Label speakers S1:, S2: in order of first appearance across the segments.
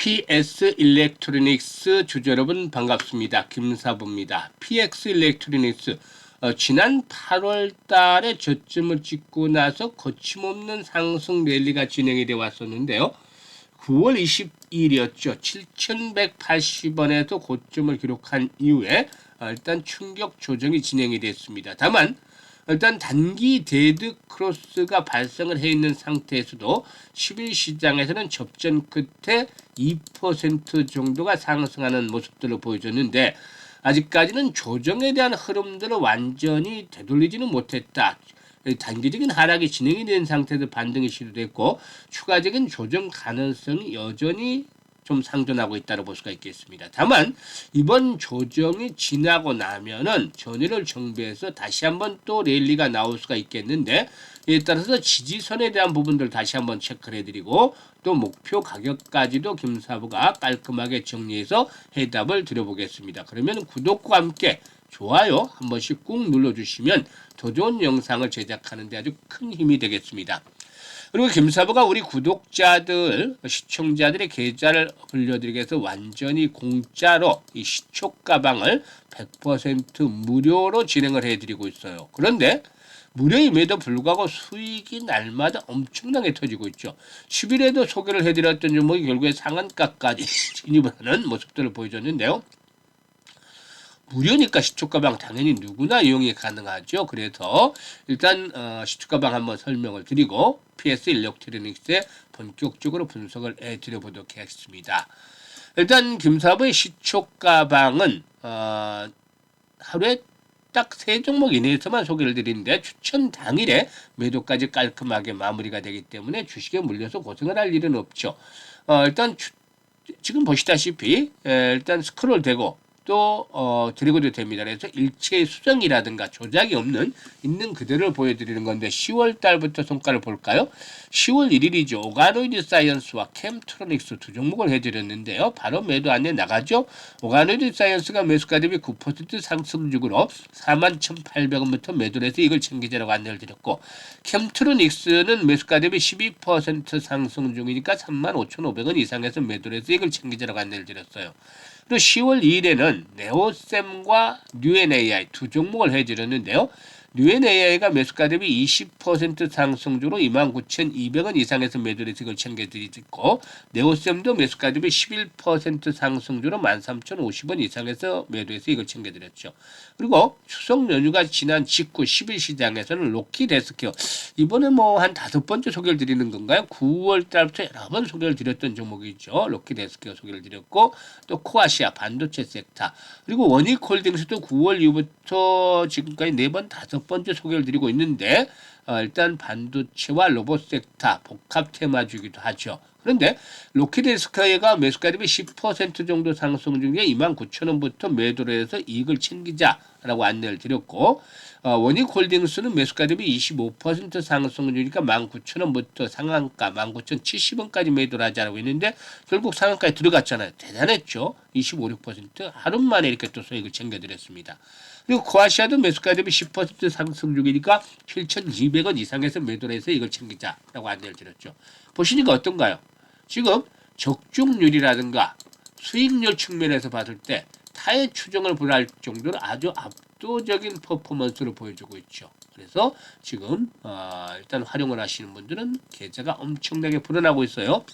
S1: PS 일렉트로닉스 주주 여러분 반갑습니다. 김사부입니다. PX 일렉트로닉스 지난 8월 달에 저점을 찍고 나서 거침없는 상승 랠리가 진행이 되어 왔었는데요. 9월 20일이었죠. 7,180원에서 고점을 기록한 이후에 일단 충격 조정이 진행이 됐습니다. 다만 일단 단기 데드 크로스가 발생을 해 있는 상태에서도 10일 시장에서는 접전 끝에 2% 정도가 상승하는 모습들을 보여줬는데 아직까지는 조정에 대한 흐름들을 완전히 되돌리지는 못했다. 단기적인 하락이 진행이 된 상태에서 반등이 시도됐고 추가적인 조정 가능성이 여전히 좀 상존하고 있다고 볼 수가 있겠습니다. 다만 이번 조정이 지나고 나면은 전일을 정비해서 다시 한번 또 랠리가 나올 수가 있겠는데 이에 따라서 지지선에 대한 부분들 다시 한번 체크를 해드리고 또 목표 가격까지도 김사부가 깔끔하게 정리해서 해답을 드려보겠습니다. 그러면 구독과 함께 좋아요 한 번씩 꾹 눌러주시면 더 좋은 영상을 제작하는 데 아주 큰 힘이 되겠습니다. 그리고 김사부가 우리 구독자들, 시청자들의 계좌를 불려드리기 위해서 완전히 공짜로 이 시초 가방을 100% 무료로 진행을 해드리고 있어요. 그런데 무료임에도 불구하고 수익이 날마다 엄청나게 터지고 있죠. 10일에도 소개를 해드렸던 종목이 결국에 상한가까지 진입을 하는 모습들을 보여줬는데요. 무료니까 시초가방 당연히 누구나 이용이 가능하죠. 그래서 일단 시초가방 한번 설명을 드리고 PS 일렉트로닉스에 본격적으로 분석을 해드려보도록 하겠습니다. 일단 김사부의 시초가방은 하루에 딱 3종목 이내에서만 소개를 드리는데 추천 당일에 매도까지 깔끔하게 마무리가 되기 때문에 주식에 물려서 고생을 할 일은 없죠. 일단 지금 보시다시피 일단 스크롤 되고 또 드리고도 됩니다. 그래서 일체의 수정이라든가 조작이 없는 있는 그대로를 보여드리는 건데 10월 달부터 성과를 볼까요? 10월 1일이죠. 오가노이드 사이언스와 캠트로닉스 두 종목을 해드렸는데요. 바로 매도 안내 나가죠. 오가노이드 사이언스가 매수가 대비 9% 상승 중으로 41,800원부터 매도를 해서 이걸 챙기자라고 안내를 드렸고 캠트로닉스는 매수가 대비 12% 상승 중이니까 35,500원 이상에서 매도를 해서 이걸 챙기자라고 안내를 드렸어요. 그리고 10월 2일에는 네오셈과 뉴엔AI 두 종목을 해드렸는데요. 뉴엔AI가 매수가 대비 20% 상승주로 29,200원 이상에서 매도를 해서 이걸 챙겨드리고 네오셈도 매수가 대비 11% 상승주로 13,050원 이상에서 매도해서 이걸 챙겨드렸죠. 그리고 추석 연휴가 지난 직후 10일 시장에서는 로키드헬스케어 이번에 뭐 한 5번째 소개를 드리는 건가요? 9월 달부터 여러 번 소개를 드렸던 종목이죠. 로키드헬스케어 소개를 드렸고 또 코아시아 반도체 섹터 그리고 원익홀딩스도 9월 이후부터 지금까지 4번 5번째 소개를 드리고 있는데 일단 반도체와 로봇 섹터 복합 테마주기도 하죠. 그런데 로키드헬스케어가 매수가 대비 10% 정도 상승 중에 29,000원부터 매도를 해서 이익을 챙기자라고 안내를 드렸고 원익홀딩스는 매수가 대비 25% 상승 중이니까 19,000원부터 상한가 19,070원까지 매도를 하자라고 했는데 결국 상한가에 들어갔잖아요. 대단했죠. 25, 6% 하루 만에 이렇게 또 수익을 챙겨드렸습니다. 그리고 코아시아도 매수가 대비 10% 상승 중이니까 7,200원 이상에서 매도를 해서 이걸 챙기자라고 안내를 드렸죠. 보시니까 어떤가요? 지금 적중률이라든가 수익률 측면에서 봤을 때 타의 추정을 불허할 정도로 아주 압도적인 퍼포먼스를 보여주고 있죠. 그래서 지금 일단 활용을 하시는 분들은 계좌가 엄청나게 불어나고 있어요.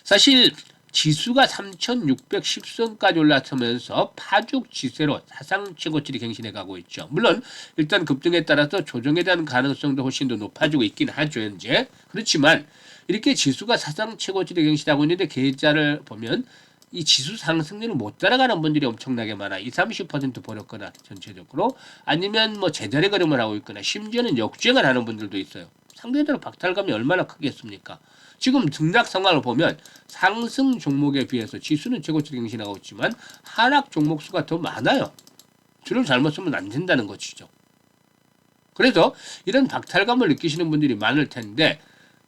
S1: 사실 지수가 3,610선까지 올라서면서 파죽 지세로 사상 최고치를 갱신해 가고 있죠. 물론 일단 급등에 따라서 조정에 대한 가능성도 훨씬 더 높아지고 있긴 하죠. 현재. 그렇지만 이렇게 지수가 사상 최고치를 갱신하고 있는데 계좌를 보면 이 지수 상승률을 못 따라가는 분들이 엄청나게 많아. 20, 30% 버렸거나 전체적으로 아니면 뭐 제자리 걸음을 하고 있거나 심지어는 역주행을 하는 분들도 있어요. 상대적으로 박탈감이 얼마나 크겠습니까? 지금 등락 상황을 보면 상승 종목에 비해서 지수는 최고치를 갱신하고 있지만 하락 종목 수가 더 많아요. 줄을 잘못 쓰면 안 된다는 것이죠. 그래서 이런 박탈감을 느끼시는 분들이 많을 텐데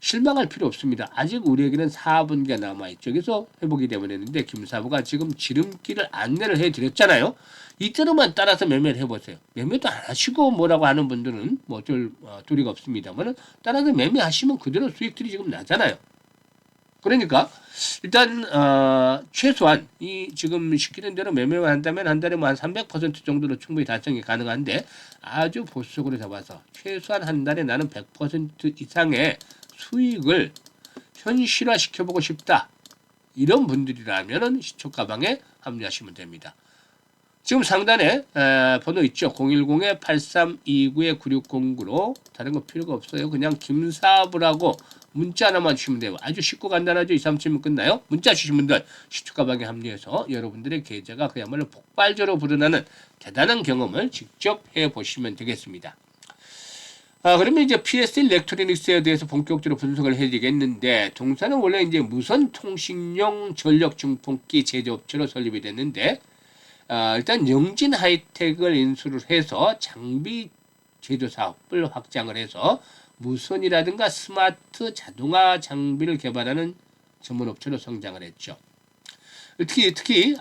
S1: 실망할 필요 없습니다. 아직 우리에게는 4분기가 남아있죠. 그래서 회복이 되면 했는데 김사부가 지금 지름길을 안내를 해드렸잖아요. 이대로만 따라서 매매를 해보세요. 매매도 안 하시고 뭐라고 하는 분들은 뭐 어쩔 도리가 없습니다만 따라서 매매하시면 그대로 수익들이 지금 나잖아요. 그러니까 일단 최소한 이 지금 시키는 대로 매매만 한다면 한 달에 뭐 한 300% 정도로 충분히 달성이 가능한데 아주 보수적으로 잡아서 최소한 한 달에 나는 100% 이상의 수익을 현실화시켜보고 싶다. 이런 분들이라면은 시초가방에 합류하시면 됩니다. 지금 상단에 번호 있죠. 010-8329-9609로 다른 거 필요가 없어요. 그냥 김사부라고 문자 하나만 주시면 돼요. 아주 쉽고 간단하죠. 2, 3쯤 끝나요. 문자 주신 분들 시초가방에 합류해서 여러분들의 계좌가 그야말로 폭발적으로 불어나는 대단한 경험을 직접 해보시면 되겠습니다. 그러면 이제 PS 일렉트로닉스에 대해서 본격적으로 분석을 해야되겠는데 동사는 원래 이제 무선 통신용 전력 증폭기 제조업체로 설립이 됐는데 일단 영진 하이텍을 인수를 해서 장비 제조 사업을 확장을 해서 무선이라든가 스마트 자동화 장비를 개발하는 전문업체로 성장을 했죠. 특히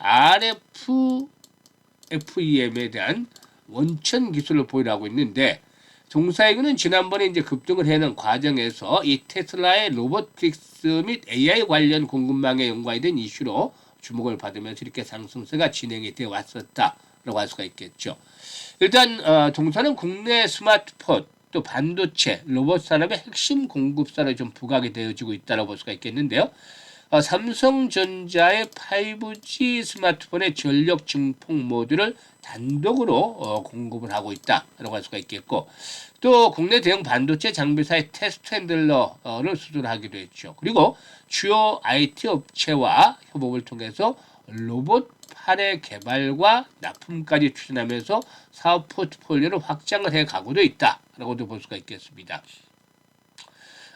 S1: RFFEM에 대한 원천 기술을 보유하고 있는데 동사에게는 지난번에 이제 급등을 해는 과정에서 이 테슬라의 로보틱스 및 AI 관련 공급망에 연관된 이슈로 주목을 받으면서 이렇게 상승세가 진행이 되어 왔었다라고 할 수가 있겠죠. 일단 동사는 국내 스마트폰 또 반도체, 로봇 산업의 핵심 공급사로 좀 부각이 되어지고 있다고 볼 수가 있겠는데요. 삼성전자의 5G 스마트폰의 전력 증폭 모듈을 단독으로 공급을 하고 있다라고 할 수가 있겠고 또 국내 대형 반도체 장비사의 테스트 핸들러를 수주하기도 했죠. 그리고 주요 IT 업체와 협업을 통해서 로봇팔의 개발과 납품까지 추진하면서 사업 포트폴리오를 확장을 해가고도 있다라고도 볼 수가 있겠습니다.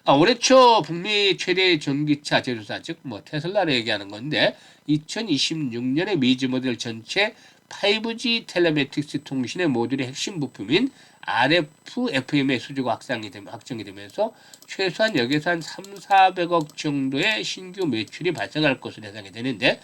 S1: 올해 초 북미 최대 전기차 제조사 즉 테슬라를 얘기하는 건데 2026년에 미즈 모델 전체 5G 텔레메틱스 통신의 모듈의 핵심 부품인 RFFM의 수주가 확정이 되면서 최소한 여기서 한 3,400억 정도의 신규 매출이 발생할 것으로 예상이 되는데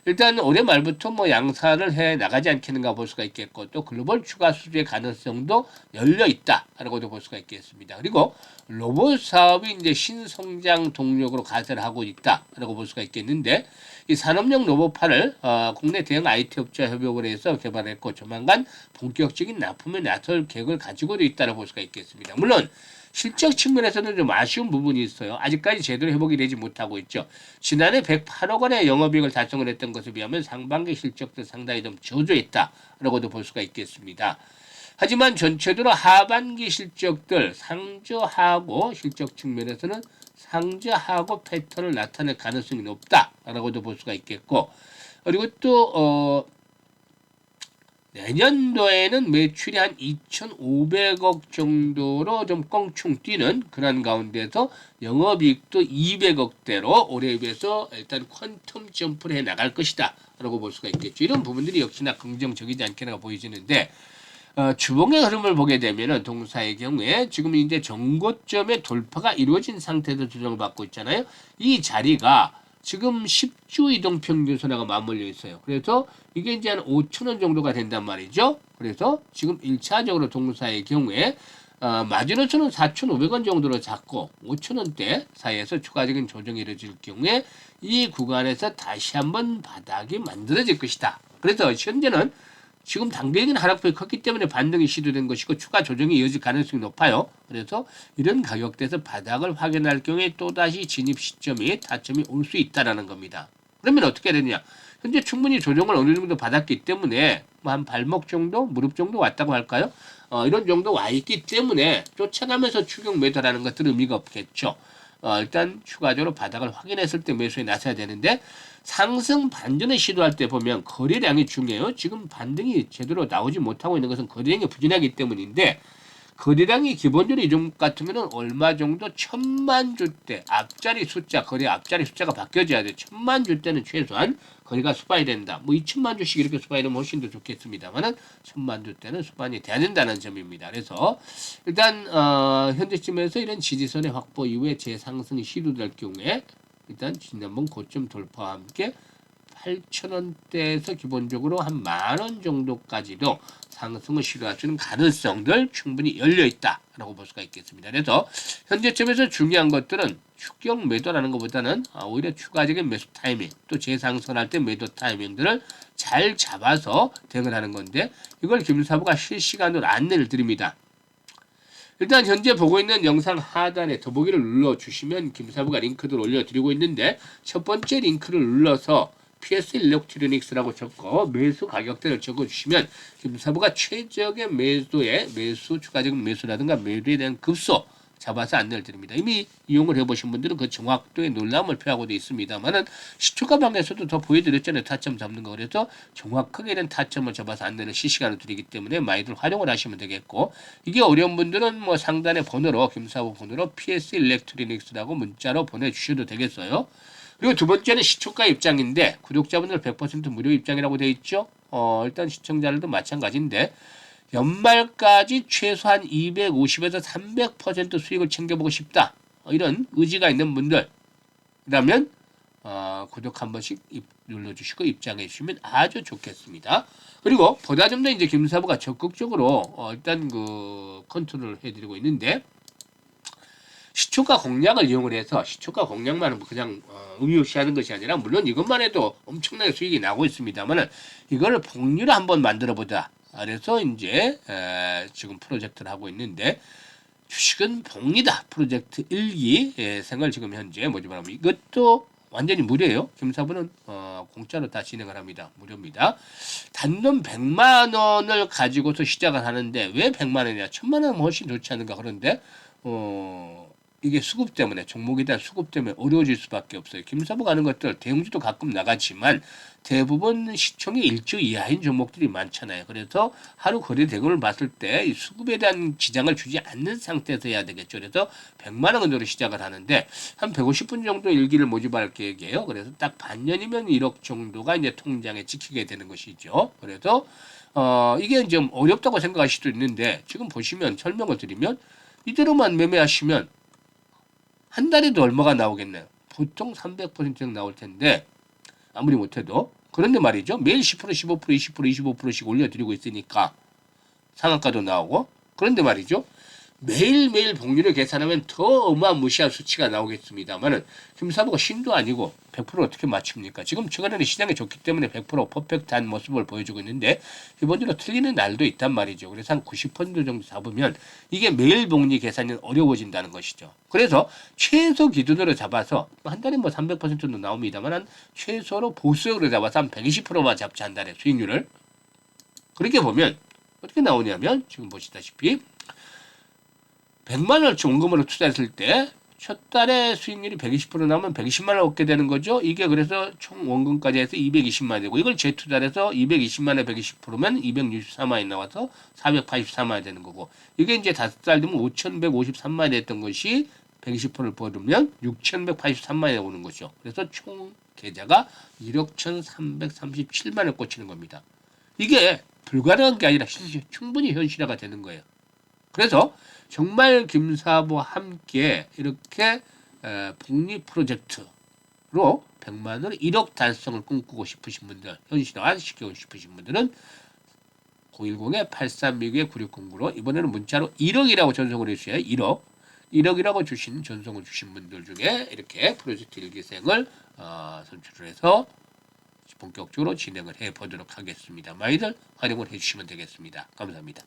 S1: 일단 올해 말부터 양산을 해 나가지 않겠는가 볼 수가 있겠고 또 글로벌 추가 수주의 가능성도 열려 있다라고도 볼 수가 있겠습니다. 그리고 로봇 사업이 이제 신성장 동력으로 가세를 하고 있다라고 볼 수가 있겠는데 이 산업용 로봇팔을 국내 대형 IT 업체와 협업을 해서 개발했고 조만간 본격적인 납품에 나설 계획을 가지고도 있다고 볼 수가 있겠습니다. 물론 실적 측면에서는 좀 아쉬운 부분이 있어요. 아직까지 제대로 회복이 되지 못하고 있죠. 지난해 108억 원의 영업이익을 달성을 했던 것에 비하면 상반기 실적도 상당히 좀 저조했다라고도 볼 수가 있겠습니다. 하지만 전체적으로 하반기 실적들 상저하고 실적 측면에서는 상저하고 패턴을 나타낼 가능성이 높다라고도 볼 수가 있겠고 그리고 또 내년도에는 매출이 한 2,500억 정도로 좀 껑충 뛰는 그런 가운데서 영업이익도 200억대로 올해에 비해서 일단 퀀텀 점프를 해 나갈 것이다 라고 볼 수가 있겠죠. 이런 부분들이 역시나 긍정적이지 않게나 보이지는데 주봉의 흐름을 보게 되면은 동사의 경우에 지금 이제 정고점의 돌파가 이루어진 상태에서 조정을 받고 있잖아요. 이 자리가 지금 10주 이동평균선하고 맞물려 있어요. 그래서 이게 이제 한 5,000원 정도가 된단 말이죠. 그래서 지금 1차적으로 동사의 경우에 마지노선은 4,500원 정도로 잡고 5,000원대 사이에서 추가적인 조정이 이루어질 경우에 이 구간에서 다시 한번 바닥이 만들어질 것이다. 그래서 현재는 지금 단계적인 하락폭이 컸기 때문에 반등이 시도된 것이고 추가 조정이 이어질 가능성이 높아요. 그래서 이런 가격대에서 바닥을 확인할 경우에 또다시 진입 시점이 타점이 올 수 있다라는 겁니다. 그러면 어떻게 되느냐? 현재 충분히 조정을 어느 정도 받았기 때문에 한 발목 정도, 무릎 정도 왔다고 할까요? 이런 정도 와 있기 때문에 쫓아가면서 추격 매도라는 것들은 의미가 없겠죠. 일단 추가적으로 바닥을 확인했을 때 매수에 나서야 되는데 상승 반전을 시도할 때 보면 거래량이 중요해요. 지금 반등이 제대로 나오지 못하고 있는 것은 거래량이 부진하기 때문인데 거래량이 기본적으로 이 종목 같은 경우는 얼마 정도 1,000만 주대 앞자리 숫자 거래 앞자리 숫자가 바뀌어져야 돼요. 1,000만 주대는 최소한 거래가 수반이 된다. 2천만 주씩 이렇게 수반이 되면 훨씬 더 좋겠습니다만은 1,000만 주대는 수반이 돼야 된다는 점입니다. 그래서 일단 현재쯤에서 이런 지지선의 확보 이후에 재상승이 시도될 경우에 일단 지난번 고점 돌파와 함께 8,000원대에서 기본적으로 한 10,000원 정도까지도 상승을 시도할 수 있는 가능성들 충분히 열려 있다라고 볼 수가 있겠습니다. 그래서 현재점에서 중요한 것들은 추격 매도라는 것보다는 오히려 추가적인 매수 타이밍, 또 재상승할 때 매도 타이밍들을 잘 잡아서 대응하는 건데, 이걸 김사부가 실시간으로 안내를 드립니다. 일단 현재 보고 있는 영상 하단에 더보기를 눌러주시면 김사부가 링크를 올려드리고 있는데, 첫 번째 링크를 눌러서 PS 일렉트로닉스라고 적고 매수 가격대를 적어주시면 김사부가 최적의 매수 추가적인 매수라든가 매도에 대한 급소 잡아서 안내를 드립니다. 이미 이용을 해보신 분들은 그 정확도에 놀라움을 표하고 되어 있습니다만은, 시초가 방에서도 더 보여드렸잖아요. 타점 잡는 거. 그래서 정확하게 된 타점을 잡아서 안내를 실시간으로 드리기 때문에 많이들 활용을 하시면 되겠고, 이게 어려운 분들은 뭐 상단의 번호로, 김사부 번호로 PS 일렉트로닉스라고 문자로 보내주셔도 되겠어요. 그리고 두 번째는 시초가 입장인데, 구독자분들 100% 무료 입장이라고 되어 있죠. 일단 시청자들도 마찬가지인데, 연말까지 최소한 250에서 300% 수익을 챙겨보고 싶다, 이런 의지가 있는 분들, 그러면 구독 한 번씩 눌러주시고 입장해 주시면 아주 좋겠습니다. 그리고 보다 좀 더 이제 김사부가 적극적으로 일단 그 컨트롤을 해드리고 있는데, 시초가 공략을 이용을 해서, 시초가 공략만은 그냥 의미없이하는 것이 아니라, 물론 이것만 해도 엄청나게 수익이 나고 있습니다만은, 이거를 복리로 한번 만들어 보자. 그래서 이제 지금 프로젝트를 하고 있는데, 주식은 복리다 프로젝트 1기 생을 지금 현재 모집하고, 이것도 완전히 무료예요. 김사부는 공짜로 다 진행을 합니다. 무료입니다. 단돈 100만 원을 가지고서 시작을 하는데, 왜 100만 원이냐? 1000만 원은 훨씬 좋지 않은가? 그런데 이게 수급 때문에, 종목에 대한 수급 때문에 어려워질 수밖에 없어요. 김사부 가는 것들 대형주도 가끔 나가지만 대부분 시총이 1조 이하인 종목들이 많잖아요. 그래서 하루 거래 대금을 봤을 때 이 수급에 대한 지장을 주지 않는 상태에서 해야 되겠죠. 그래서 100만 원 정도로 시작을 하는데, 한 150분 정도 일기를 모집할 계획이에요. 그래서 딱 반년이면 1억 정도가 이제 통장에 찍히게 되는 것이죠. 그래서 이게 좀 어렵다고 생각하실 수도 있는데, 지금 보시면 설명을 드리면, 이대로만 매매하시면 한 달에도 얼마가 나오겠나요? 보통 300% 나올 텐데, 아무리 못해도. 그런데 말이죠. 매일 10%, 15%, 20%, 25%씩 올려드리고 있으니까 상한가도 나오고. 그런데 말이죠. 매일매일 복리를 계산하면 더 어마무시한 수치가 나오겠습니다만은, 김사부가 신도 아니고 100% 어떻게 맞춥니까? 지금 최근에는 시장이 좋기 때문에 100% 퍼펙트한 모습을 보여주고 있는데, 기본적으로 틀리는 날도 있단 말이죠. 그래서 한 90% 정도 잡으면 이게 매일 복리 계산이 어려워진다는 것이죠. 그래서 최소 기준으로 잡아서, 한 달에 뭐 300%도 나옵니다만, 한 최소로 보수적으로 잡아서 한 120%만 잡자, 한 달에 수익률을. 그렇게 보면 어떻게 나오냐면, 지금 보시다시피 100만 원을 원금으로 투자했을 때 첫 달에 수익률이 120% 나오면 120만 원 얻게 되는 거죠. 이게 그래서 총 원금까지 해서 220만 원이 되고, 이걸 재투자를 해서 220만 원에 120%면 264만 원이 나와서 484만 원이 되는 거고, 이게 이제 5달 되면 5,153만 원이 됐던 것이 120%를 벌으면 6,183만 원이 오는 거죠. 그래서 총 계좌가 1억 1,337만 원에 꽂히는 겁니다. 이게 불가능한 게 아니라 충분히 현실화가 되는 거예요. 그래서 정말 김사부와 함께 이렇게 복리 프로젝트로 100만 원 1억 달성을 꿈꾸고 싶으신 분들, 현실화 시키고 싶으신 분들은 010-8362-9609로 이번에는 문자로 1억이라고 전송을 해주셔야 1억. 1억이라고 전송을 주신 분들 중에 이렇게 프로젝트 일기생을 선출을 해서 본격적으로 진행을 해보도록 하겠습니다. 많이들 활용을 해주시면 되겠습니다. 감사합니다.